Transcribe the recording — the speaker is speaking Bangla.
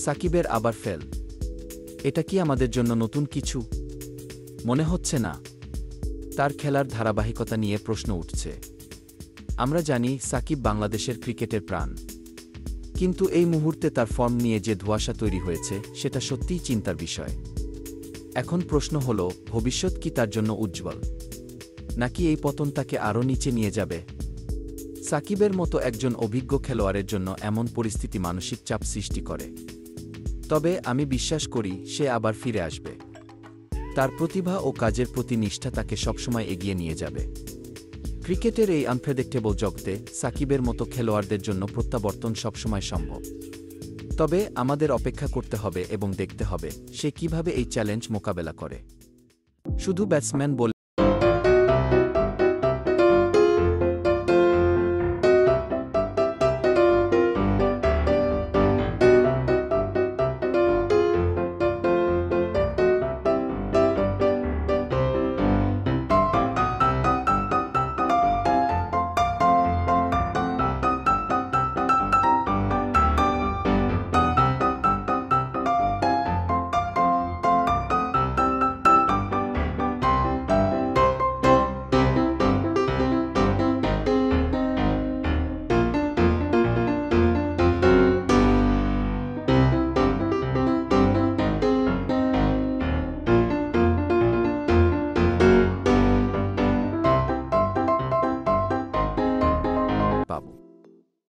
সাকিবের আবার ফেল। এটা কি আমাদের জন্য নতুন কিছু? মনে হচ্ছে না। তার খেলার ধারাবাহিকতা নিয়ে প্রশ্ন উঠছে। আমরা জানি সাকিব বাংলাদেশের ক্রিকেটের প্রাণ, কিন্তু এই মুহূর্তে তার ফর্ম নিয়ে যে ধোঁয়াশা তৈরি হয়েছে সেটা সত্যিই চিন্তার বিষয়। এখন প্রশ্ন হল, ভবিষ্যৎ কি তার জন্য উজ্জ্বল, নাকি এই পতন তাকে আরও নিচে নিয়ে যাবে? সাকিবের মতো একজন অভিজ্ঞ খেলোয়াড়ের জন্য এমন পরিস্থিতি মানসিক চাপ সৃষ্টি করে। তবে আমি বিশ্বাস করি সে আবার ফিরে আসবে। তার প্রতিভা ও কাজের প্রতি নিষ্ঠা তাকে সবসময় এগিয়ে নিয়ে যাবে। ক্রিকেটের এই আনপ্রেডিক্টেবল জগতে সাকিবের মতো খেলোয়াড়দের জন্য প্রত্যাবর্তন সবসময় সম্ভব। তবে আমাদের অপেক্ষা করতে হবে এবং দেখতে হবে সে কিভাবে এই চ্যালেঞ্জ মোকাবেলা করে। শুধু ব্যাটসম্যান বলে